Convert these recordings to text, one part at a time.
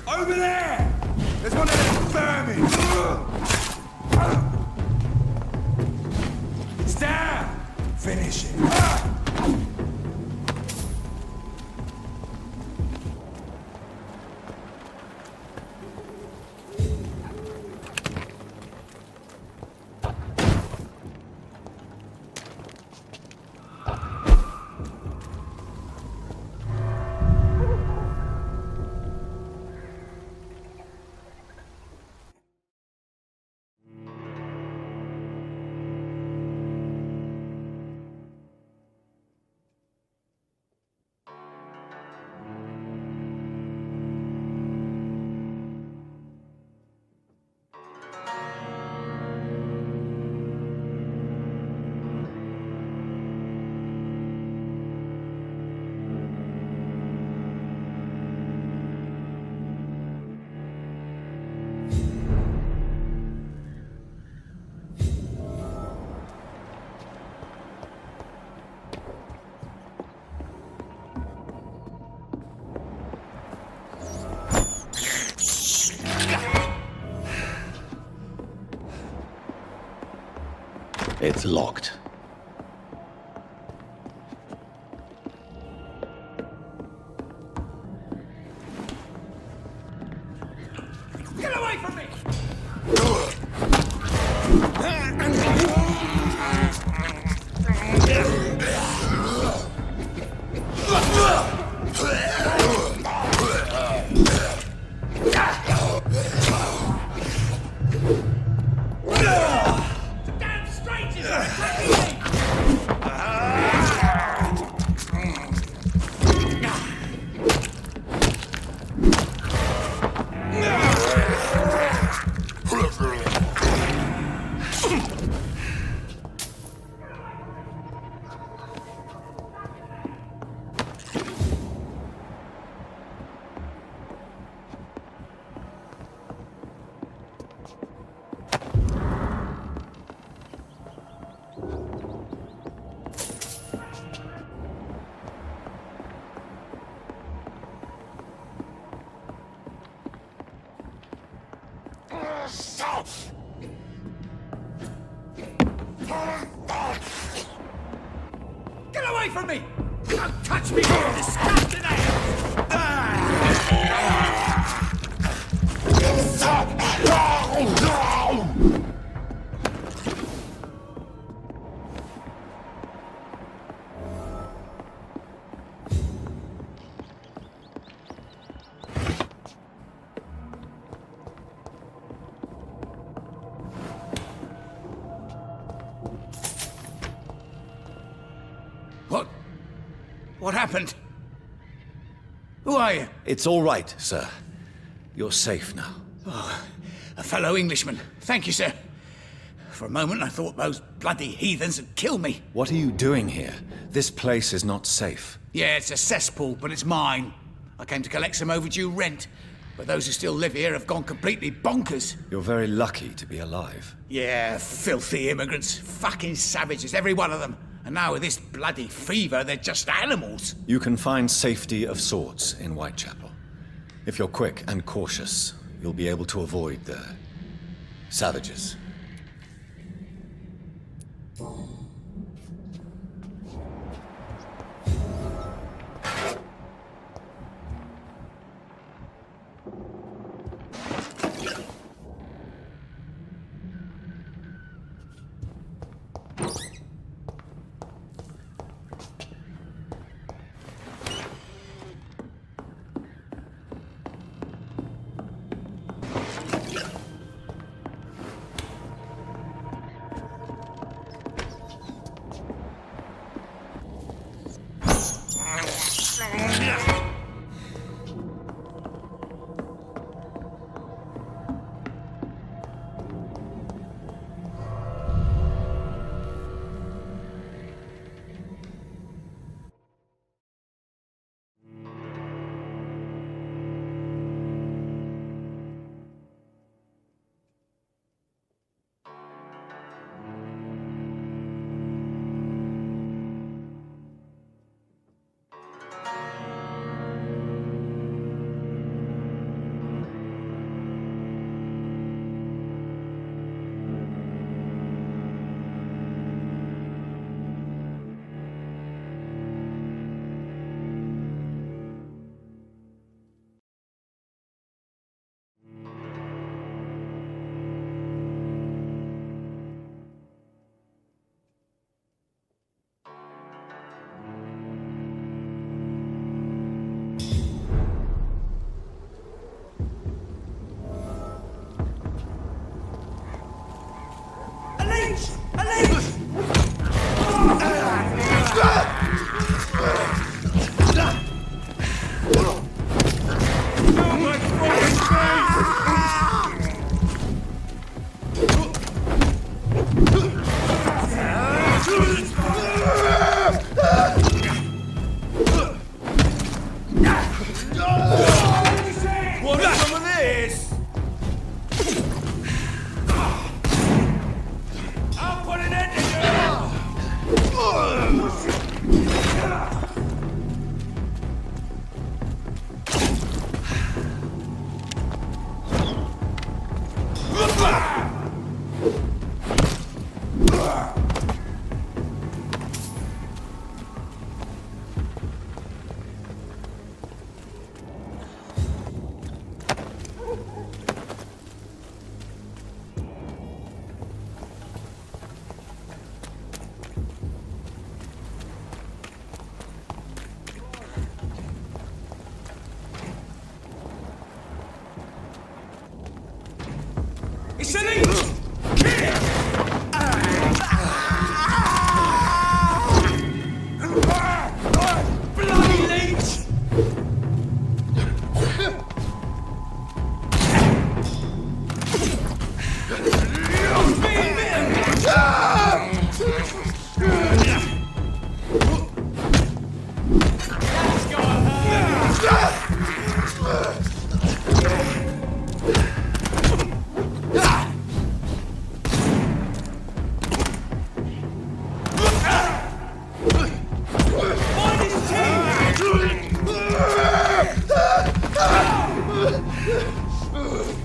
Over there! There's one of them vermin! It's down! Finish it. It's locked. Get away from me! Get away from me! Don't touch me! Disgusting What happened? Who are you? It's all right, sir. You're safe now. Oh, a fellow Englishman. Thank you, sir. For a moment, I thought those bloody heathens had killed me. What are you doing here? This place is not safe. Yeah, it's a cesspool, but it's mine. I came to collect some overdue rent, but those who still live here have gone completely bonkers. You're very lucky to be alive. Yeah, filthy immigrants. Fucking savages, every one of them. And now with this bloody fever, they're just animals. You can find safety of sorts in Whitechapel. If you're quick and cautious, you'll be able to avoid the savages.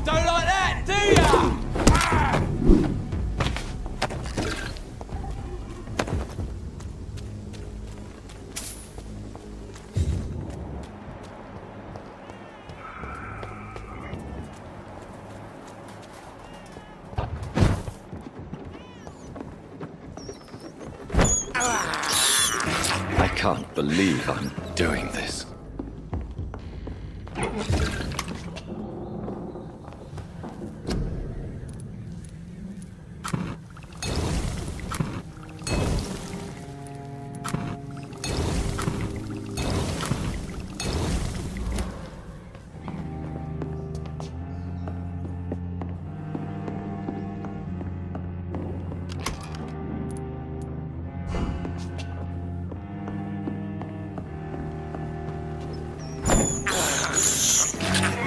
Don't like that, do ya? I can't believe I'm doing this.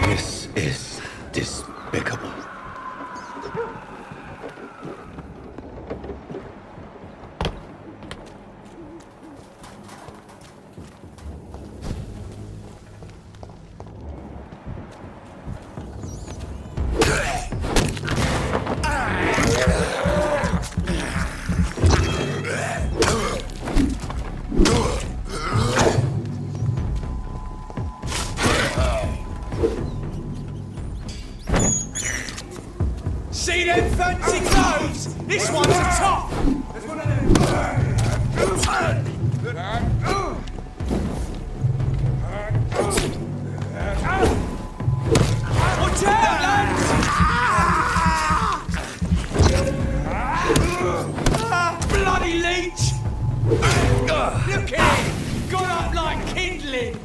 This is despicable. See them fancy clothes? This one's a top! There's one of them. Watch out, lads! Bloody leech! Look at him! Gone up like kindling!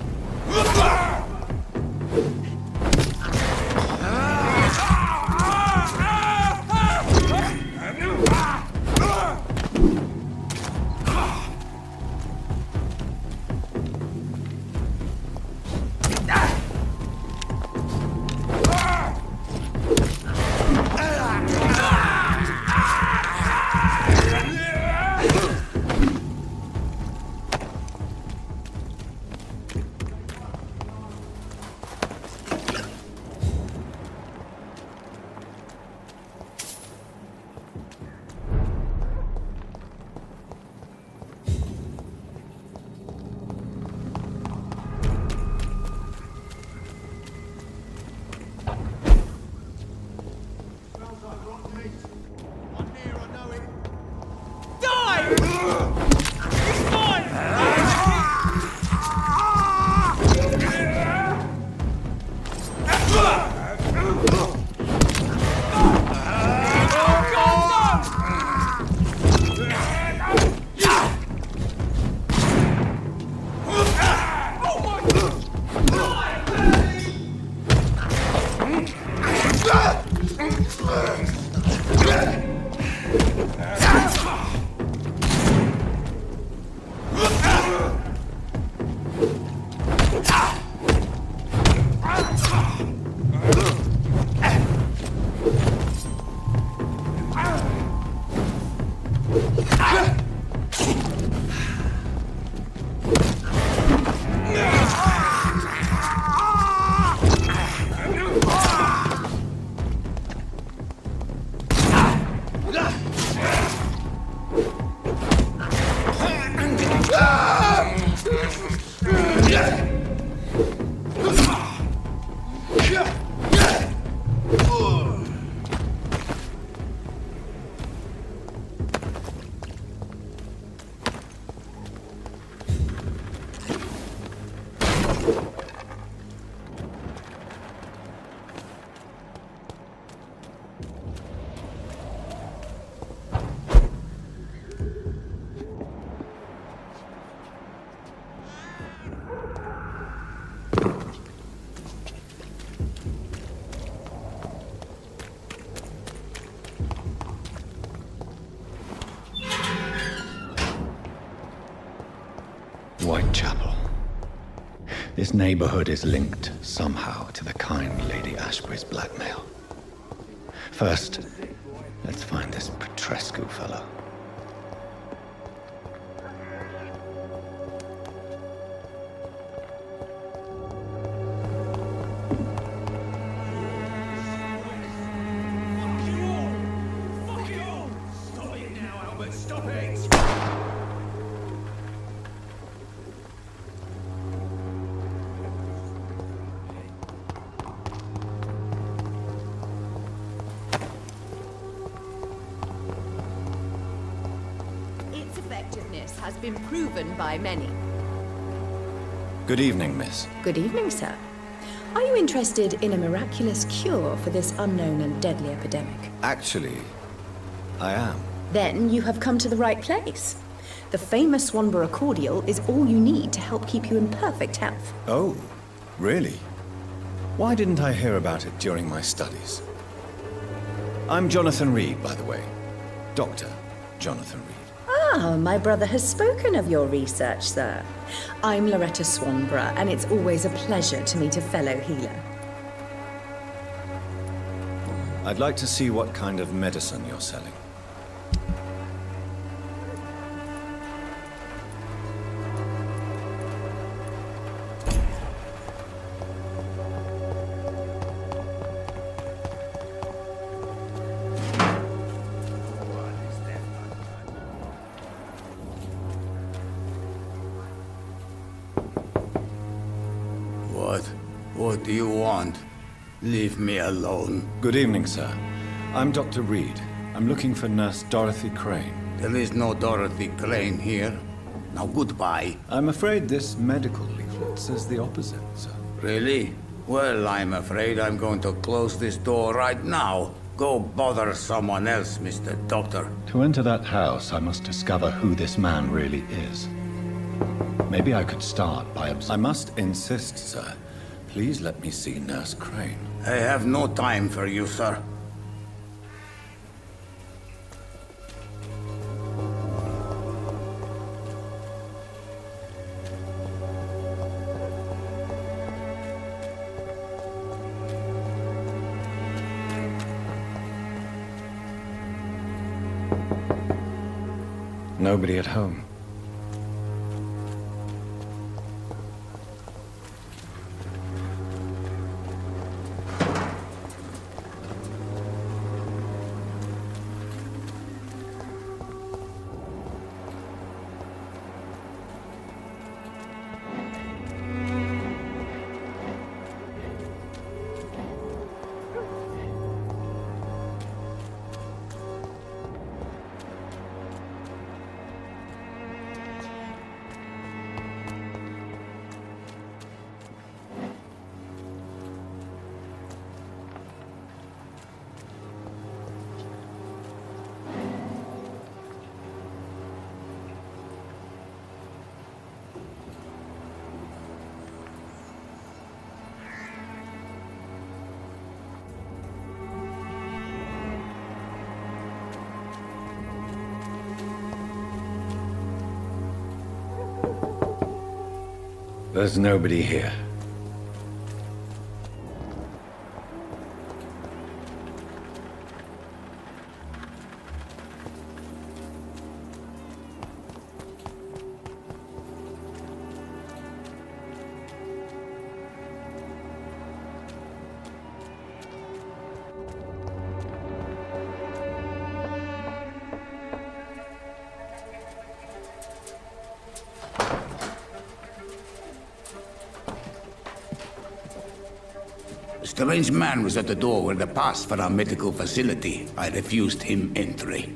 This neighborhood is linked somehow to the kind Lady Ashbury's blackmail. First, let's find this Petrescu fellow. Has been proven by many. Good evening, miss. Good evening, sir. Are you interested in a miraculous cure for this unknown and deadly epidemic? Actually, I am. Then you have come to the right place. The famous Swanborough cordial is all you need to help keep you in perfect health. Oh, really? Why didn't I hear about it during my studies? I'm Jonathan Reed, by the way. Dr. Jonathan Reed. Ah, my brother has spoken of your research, sir. I'm Loretta Swanborough, and it's always a pleasure to meet a fellow healer. I'd like to see what kind of medicine you're selling. What do you want? Leave me alone. Good evening, sir. I'm Dr. Reed. I'm looking for Nurse Dorothy Crane. There is no Dorothy Crane here. Now goodbye. I'm afraid this medical leaflet says the opposite, sir. Really? Well, I'm afraid I'm going to close this door right now. Go bother someone else, Mr. Doctor. To enter that house, I must discover who this man really is. Maybe I could start by I must insist, sir. Please let me see Nurse Crane. I have no time for you, sir. Nobody at home. There's nobody here. A strange man was at the door with a pass for our medical facility. I refused him entry.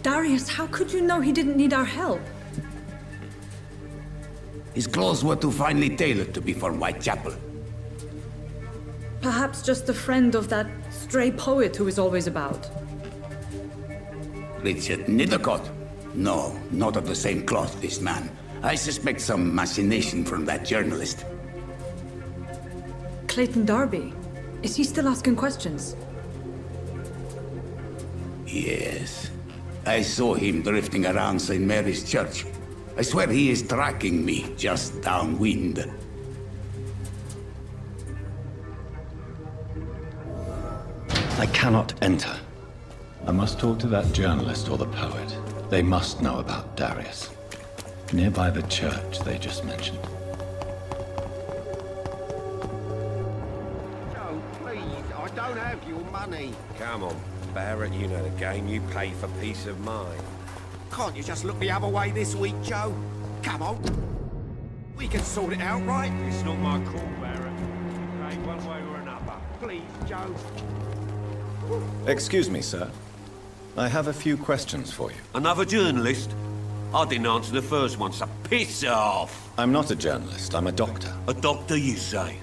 Darius, how could you know he didn't need our help? His clothes were too finely tailored to be for Whitechapel. Perhaps just a friend of that stray poet who is always about. Richard Nethercott? No, not of the same cloth, this man. I suspect some machination from that journalist. Clayton Darby. Is he still asking questions? Yes. I saw him drifting around St. Mary's Church. I swear he is tracking me just downwind. I cannot enter. I must talk to that journalist or the poet. They must know about Darius. Nearby the church they just mentioned. Joe, please, I don't have your money. Come on, Barrett, you know the game. You pay for peace of mind. Can't you just look the other way this week, Joe? Come on. We can sort it out, right? It's not my call, Barrett. Okay, one way or another. Please, Joe. Excuse me, sir. I have a few questions for you. Another journalist? I didn't answer the first one, so piss off! I'm not a journalist, I'm a doctor. A doctor, you say?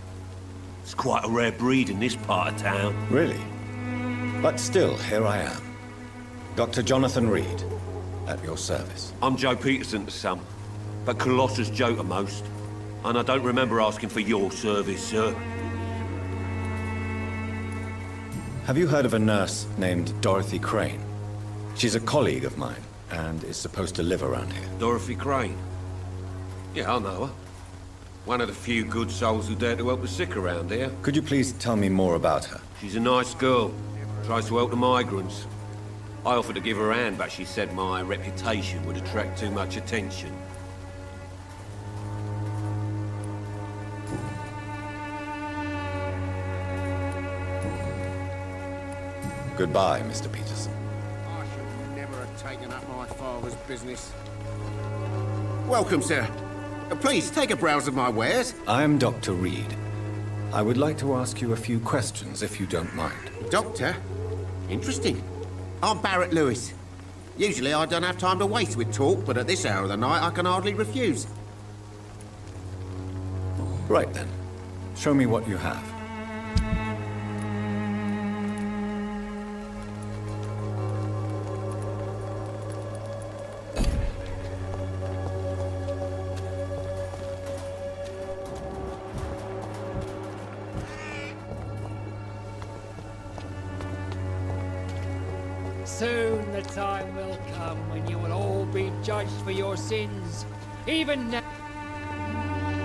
It's quite a rare breed in this part of town. Really? But still, here I am. Dr. Jonathan Reed, at your service. I'm Joe Peterson to some, but Colossus Joe to most. And I don't remember asking for your service, sir. Have you heard of a nurse named Dorothy Crane? She's a colleague of mine, and is supposed to live around here. Dorothy Crane? Yeah, I know her. One of the few good souls who dare to help the sick around here. Could you please tell me more about her? She's a nice girl. Tries to help the migrants. I offered to give her a hand, but she said my reputation would attract too much attention. Goodbye, Mr. Peterson. I should never have taken up my father's business. Welcome, sir. Please, take a browse of my wares. I'm Dr. Reed. I would like to ask you a few questions, if you don't mind. Doctor? Interesting. I'm Barrett Lewis. Usually I don't have time to waste with talk, but at this hour of the night I can hardly refuse. Right then. Show me what you have. Soon the time will come when you will all be judged for your sins. Even now.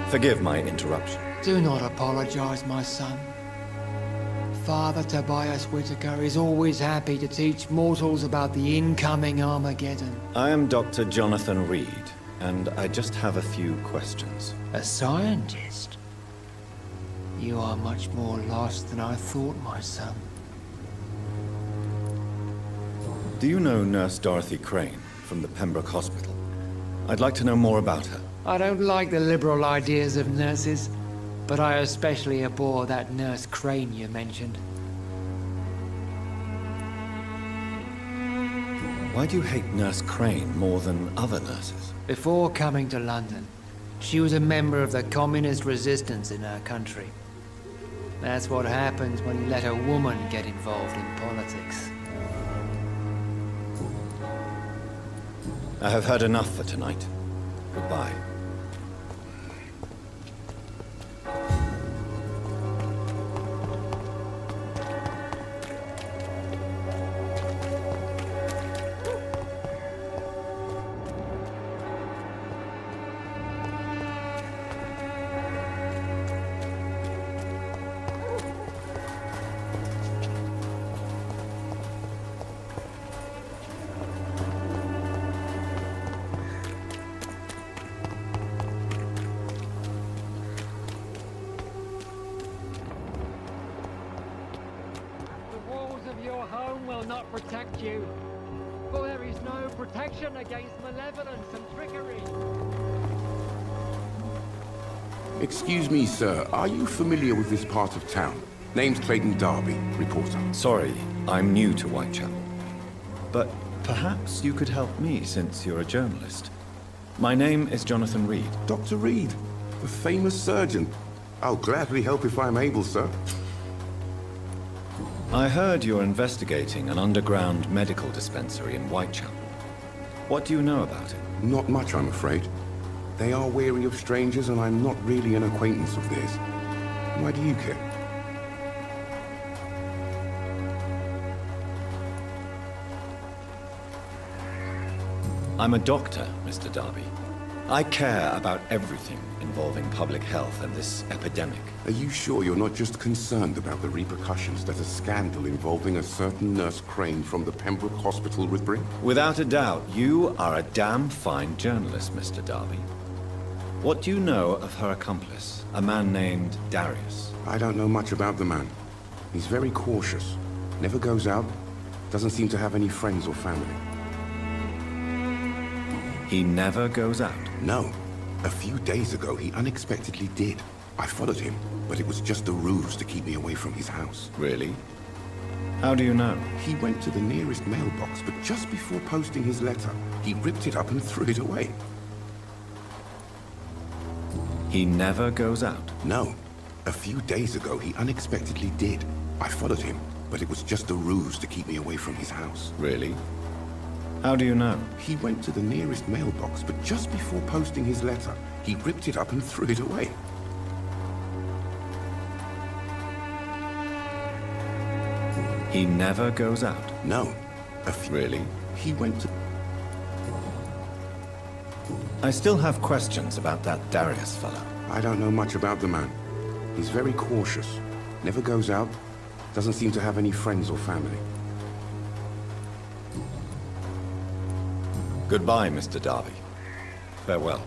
Forgive my interruption. Do not apologize, my son. Father Tobias Whitaker is always happy to teach mortals about the incoming Armageddon. I am Dr. Jonathan Reed, and I just have a few questions. A scientist? You are much more lost than I thought, my son. Do you know Nurse Dorothy Crane from the Pembroke Hospital? I'd like to know more about her. I don't like the liberal ideas of nurses, but I especially abhor that Nurse Crane you mentioned. Why do you hate Nurse Crane more than other nurses? Before coming to London, she was a member of the communist resistance in her country. That's what happens when you let a woman get involved in politics. I have heard enough for tonight. Goodbye. Your home will not protect you, for there is no protection against malevolence and trickery. Excuse me, sir. Are you familiar with this part of town? Name's Clayton Darby, reporter. Sorry, I'm new to Whitechapel. But perhaps you could help me since you're a journalist. My name is Jonathan Reed. Dr. Reed, the famous surgeon. I'll gladly help if I'm able, sir. I heard you're investigating an underground medical dispensary in Whitechapel. What do you know about it? Not much, I'm afraid. They are wary of strangers, and I'm not really an acquaintance of theirs. Why do you care? I'm a doctor, Mr. Darby. I care about everything involving public health and this epidemic. Are you sure you're not just concerned about the repercussions that a scandal involving a certain Nurse Crane from the Pembroke Hospital would bring? Without a doubt, you are a damn fine journalist, Mr. Darby. What do you know of her accomplice, a man named Darius? I don't know much about the man. He's very cautious. Never goes out. Doesn't seem to have any friends or family. He never goes out? No. A few days ago, he unexpectedly did. I followed him, but it was just a ruse to keep me away from his house. Really? How do you know? He went to the nearest mailbox, but just before posting his letter, he ripped it up and threw it away. He never goes out? No. A few days ago, he unexpectedly did. I followed him, but it was just a ruse to keep me away from his house. Really? How do you know? He went to the nearest mailbox, but just before posting his letter, he ripped it up and threw it away. He never goes out? No. Really? He went to... I still have questions about that Darius fellow. I don't know much about the man. He's very cautious. Never goes out. Doesn't seem to have any friends or family. Goodbye, Mr. Darby. Farewell.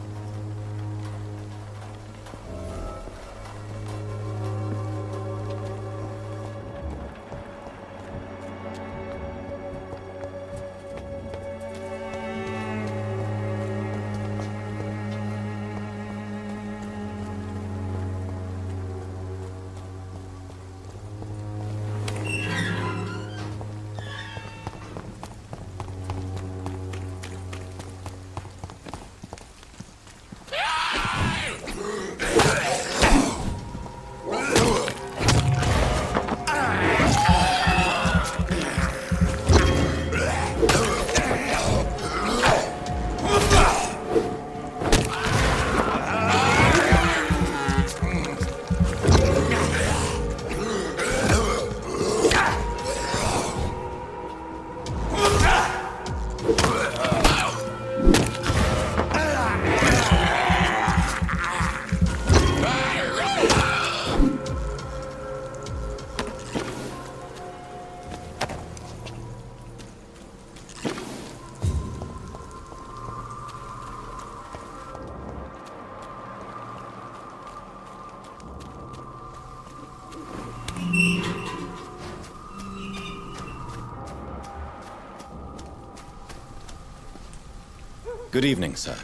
Good evening, sir.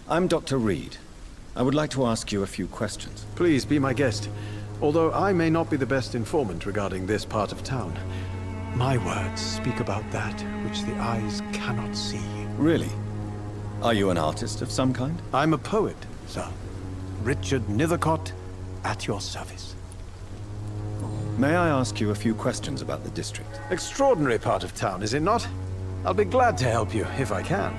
I'm Dr. Reed. I would like to ask you a few questions. Please be my guest. Although I may not be the best informant regarding this part of town, my words speak about that which the eyes cannot see. Really? Are you an artist of some kind? I'm a poet, sir. Richard Nethercott, at your service. May I ask you a few questions about the district? Extraordinary part of town, is it not? I'll be glad to help you, if I can.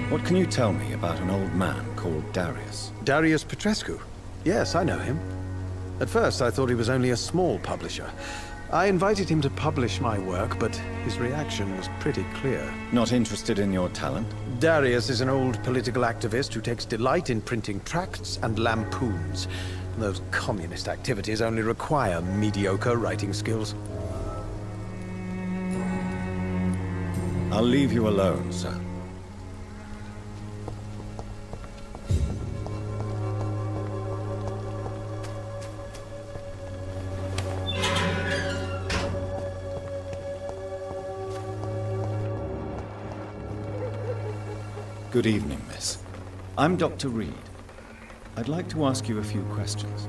What can you tell me about an old man called Darius? Darius Petrescu? Yes, I know him. At first, I thought he was only a small publisher. I invited him to publish my work, but his reaction was pretty clear. Not interested in your talent? Darius is an old political activist who takes delight in printing tracts and lampoons. Those communist activities only require mediocre writing skills. I'll leave you alone, sir. Good evening, miss. I'm Dr. Reed. I'd like to ask you a few questions.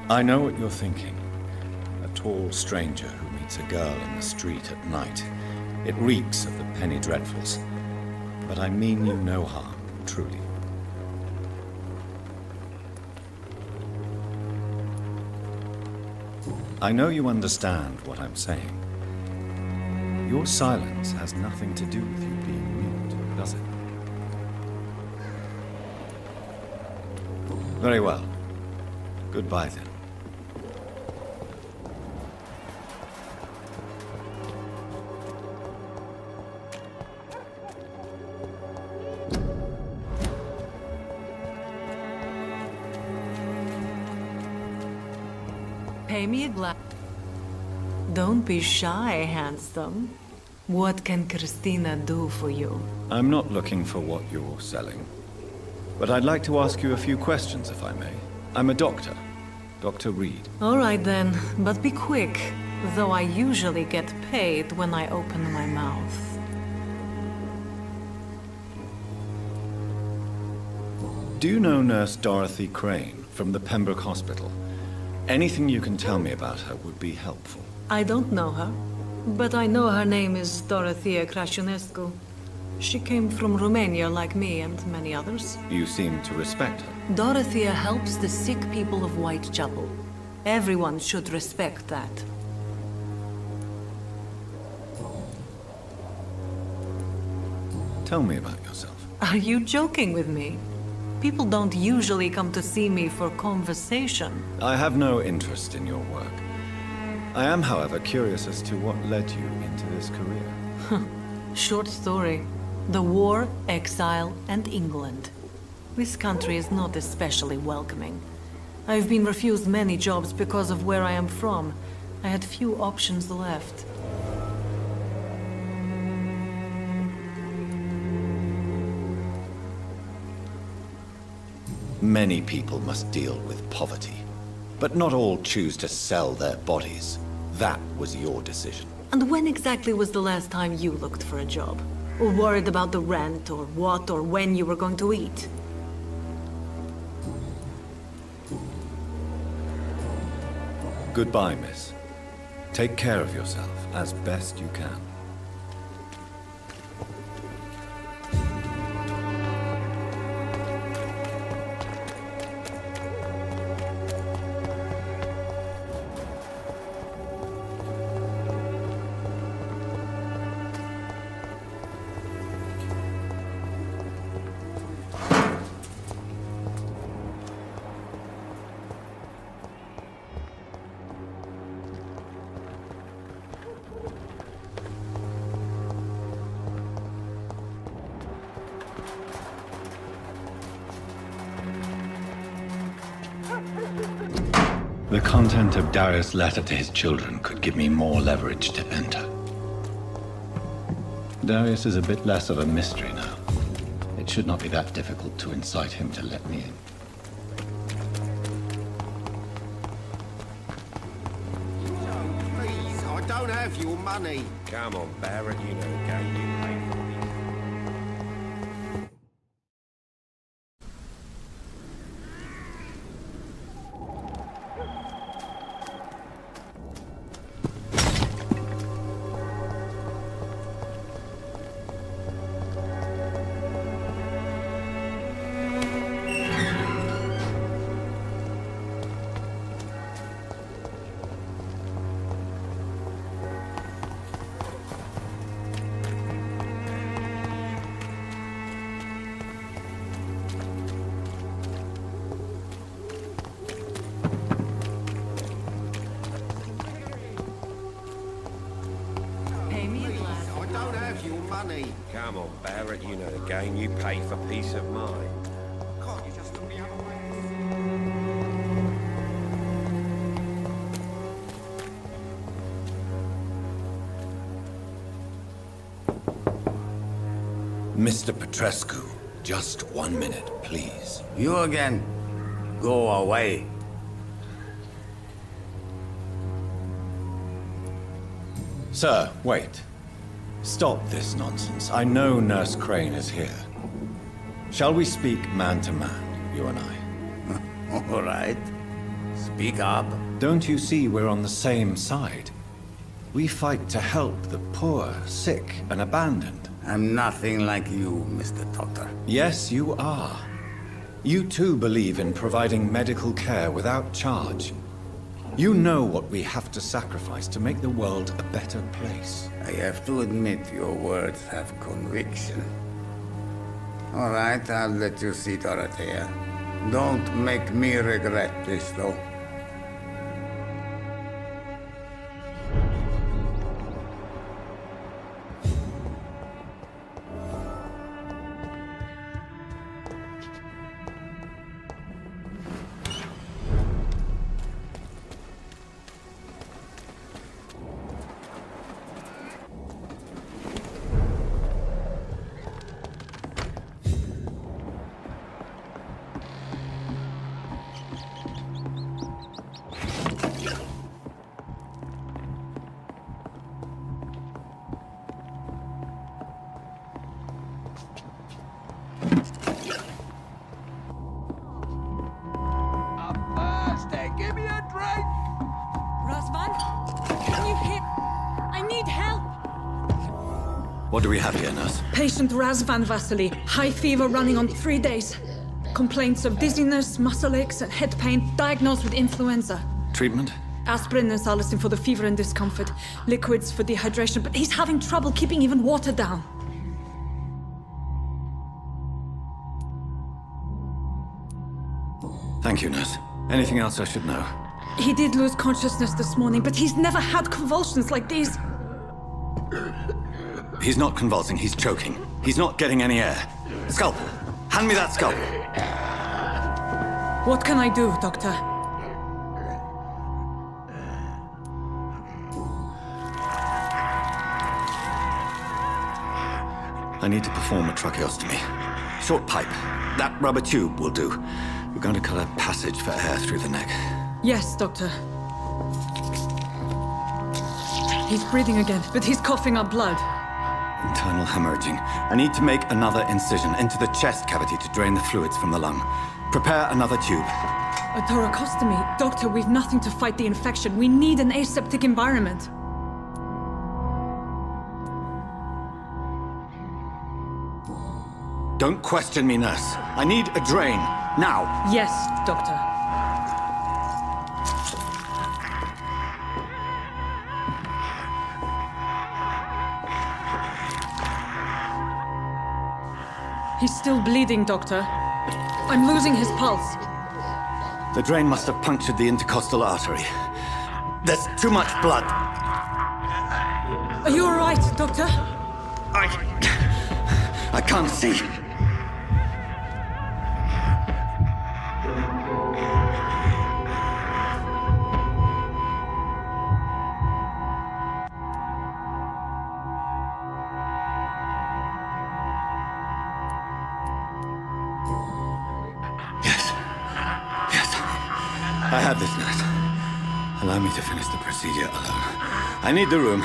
I know what you're thinking. A tall stranger who meets a girl in the street at night. It reeks of the penny dreadfuls. But I mean you no harm, truly. I know you understand what I'm saying. Your silence has nothing to do with you being mute, does it? Very well. Goodbye, then. Pay me a glass. Don't be shy, handsome. What can Christina do for you? I'm not looking for what you're selling. But I'd like to ask you a few questions, if I may. I'm a doctor. Dr. Reed. All right then, but be quick. Though I usually get paid when I open my mouth. Do you know Nurse Dorothy Crane from the Pembroke Hospital? Anything you can tell me about her would be helpful. I don't know her, but I know her name is Dorothea Crăciunescu. She came from Romania like me and many others. You seem to respect her. Dorothea helps the sick people of Whitechapel. Everyone should respect that. Tell me about yourself. Are you joking with me? People don't usually come to see me for conversation. I have no interest in your work. I am, however, curious as to what led you into this career. Short story. The war, exile, and England. This country is not especially welcoming. I've been refused many jobs because of where I am from. I had few options left. Many people must deal with poverty, but not all choose to sell their bodies. That was your decision. And when exactly was the last time you looked for a job? Or worried about the rent, or what, or when you were going to eat? Goodbye, miss. Take care of yourself as best you can. The content of Darius' letter to his children could give me more leverage to enter. Darius is a bit less of a mystery now. It should not be that difficult to incite him to let me in. Please, I don't have your money. Come on, Barrett, you know the game. You pay for it. Come on, Barrett, you know the game. You pay for peace of mind. Can't you just look the other way? Mr. Petrescu, just 1 minute, please. You again. Go away. Sir, wait. Stop this nonsense. I know Nurse Crane is here. Shall we speak man to man, you and I? All right. Speak up. Don't you see we're on the same side? We fight to help the poor, sick, and abandoned. I'm nothing like you, Mr. Doctor. Yes, you are. You too believe in providing medical care without charge. You know what we have to sacrifice to make the world a better place. I have to admit your words have conviction. All right, I'll let you see, Dorothea. Don't make me regret this, though. What do we have here, nurse? Patient Raz Van Vasily, high fever running on 3 days. Complaints of dizziness, muscle aches, and head pain, diagnosed with influenza. Treatment? Aspirin and salicin for the fever and discomfort, liquids for dehydration, but he's having trouble keeping even water down. Thank you, nurse. Anything else I should know? He did lose consciousness this morning, but he's never had convulsions like these. He's not convulsing, he's choking. He's not getting any air. Scalpel! Hand me that scalpel! What can I do, Doctor? I need to perform a tracheostomy. Short pipe. That rubber tube will do. We're going to cut a passage for air through the neck. Yes, Doctor. He's breathing again, but he's coughing up blood. Internal hemorrhaging. I need to make another incision into the chest cavity to drain the fluids from the lung. Prepare another tube. A thoracostomy? Doctor, we've nothing to fight the infection. We need an aseptic environment. Don't question me, nurse. I need a drain. Now. Yes, Doctor. He's still bleeding, Doctor. I'm losing his pulse. The drain must have punctured the intercostal artery. There's too much blood. Are you all right, Doctor? I can't see. I have this, nurse. Allow me to finish the procedure alone. I need the room.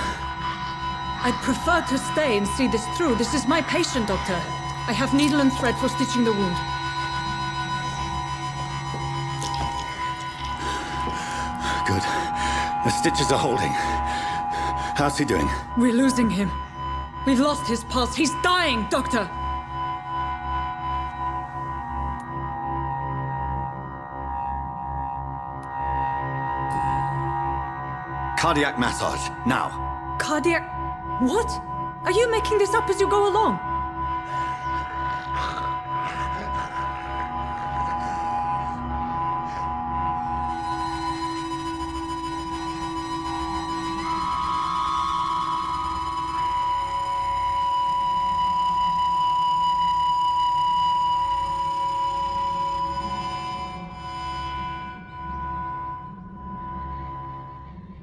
I'd prefer to stay and see this through. This is my patient, Doctor. I have needle and thread for stitching the wound. Good. The stitches are holding. How's he doing? We're losing him. We've lost his pulse. He's dying, Doctor! Cardiac massage, now. Cardiac... What? Are you making this up as you go along?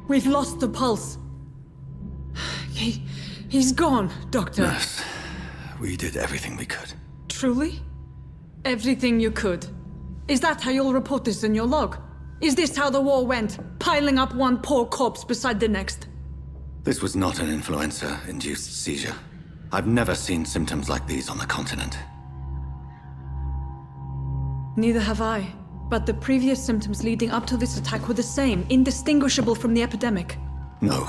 We've lost the pulse. He's gone, Doctor. Nurse, we did everything we could. Truly? Everything you could? Is that how you'll report this in your log? Is this how the war went? Piling up one poor corpse beside the next? This was not an influenza-induced seizure. I've never seen symptoms like these on the continent. Neither have I. But the previous symptoms leading up to this attack were the same, indistinguishable from the epidemic. No.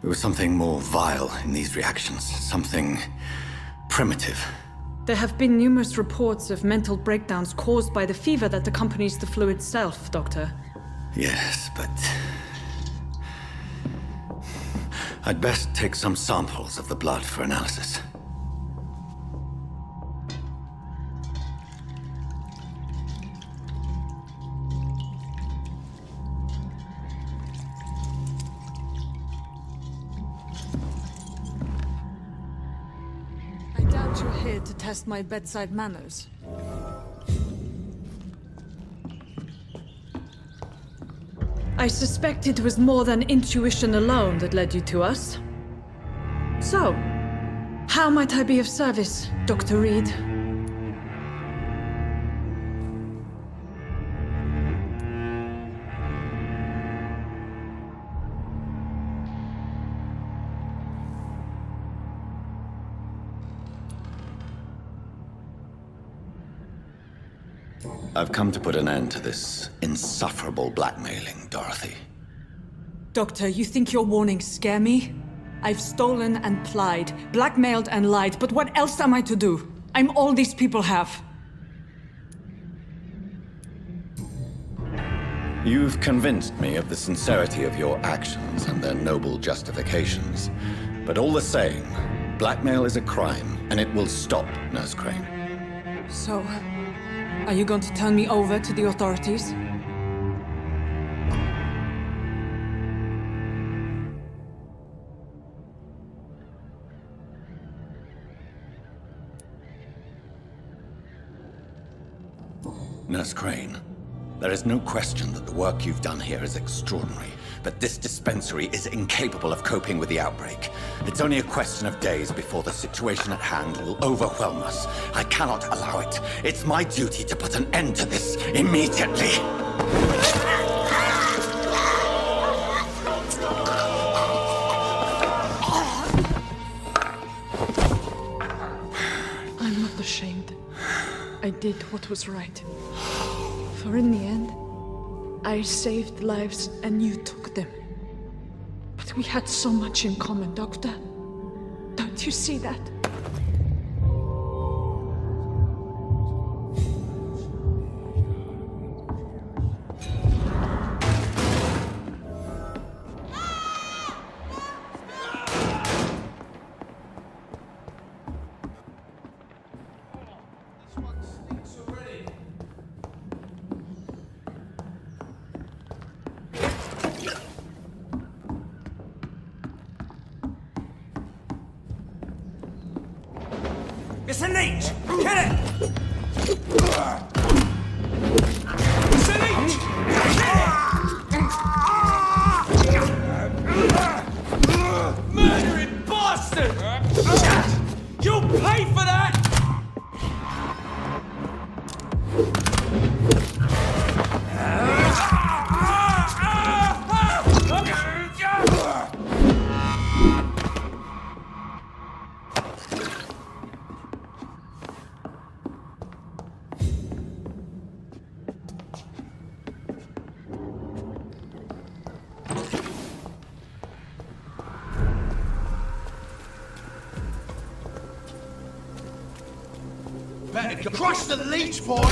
There was something more vile in these reactions. Something primitive. There have been numerous reports of mental breakdowns caused by the fever that accompanies the flu itself, Doctor. Yes, but... I'd best take some samples of the blood for analysis. You're here to test my bedside manners. I suspect it was more than intuition alone that led you to us. So, how might I be of service, Dr. Reed? I've come to put an end to this insufferable blackmailing, Dorothy. Doctor, you think your warnings scare me? I've stolen and plied, blackmailed and lied, but what else am I to do? I'm all these people have. You've convinced me of the sincerity of your actions and their noble justifications. But all the same, blackmail is a crime, and it will stop, Nurse Crane. So, are you going to turn me over to the authorities? Nurse Crane, there is no question that the work you've done here is extraordinary, but this dispensary is incapable of coping with the outbreak. It's only a question of days before the situation at hand will overwhelm us. I cannot allow it. It's my duty to put an end to this immediately. I'm not ashamed. I did what was right. For in the end, I saved lives and you took them. But we had so much in common, Doctor. Don't you see that? It's a leech! Kill it! It's a leech! Murdering bastard! You'll pay for that! Better crush the leech, boy!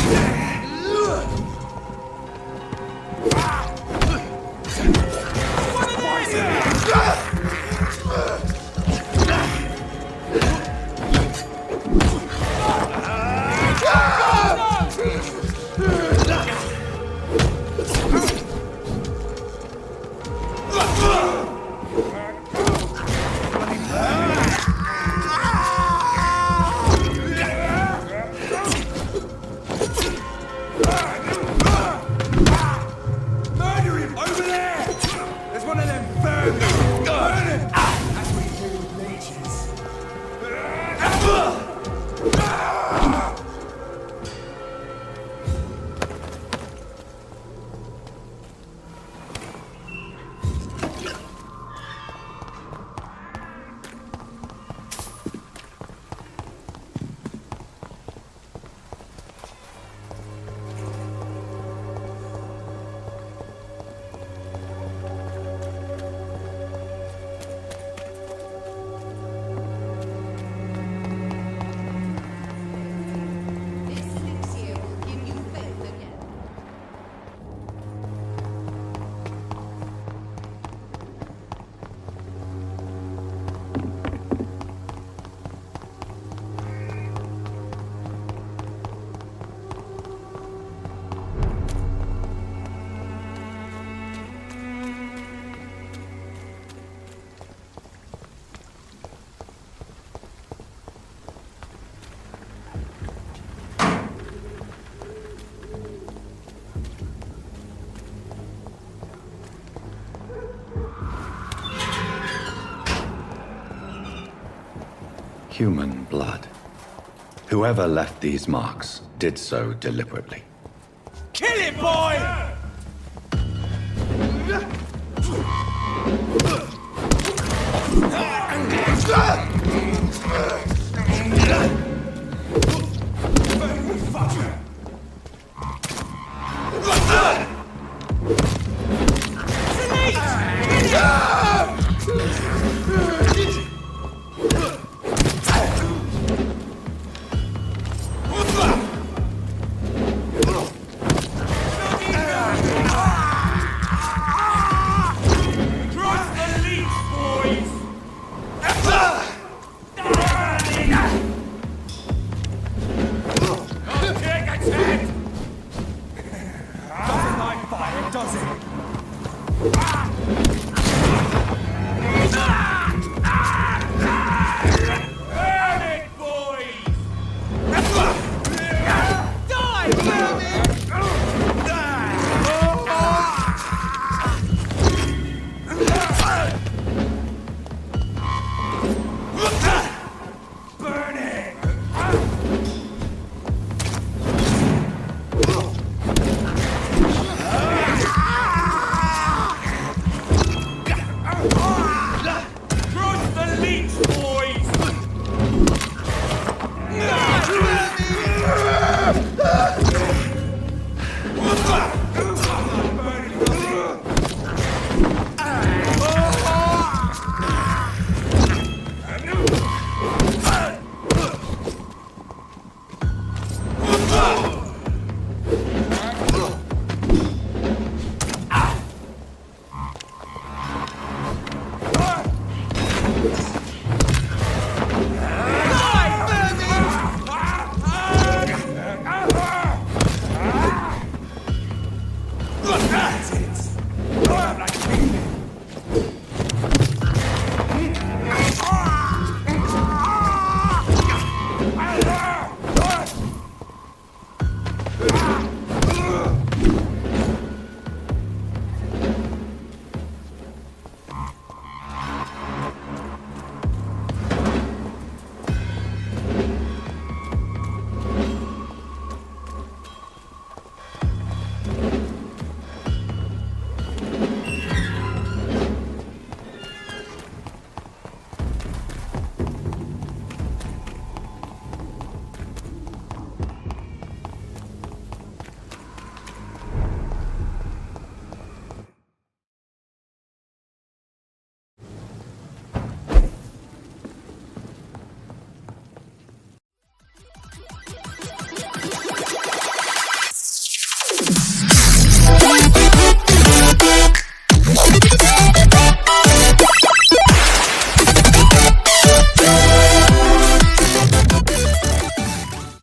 Human blood. Whoever left these marks did so deliberately. Kill it, boy!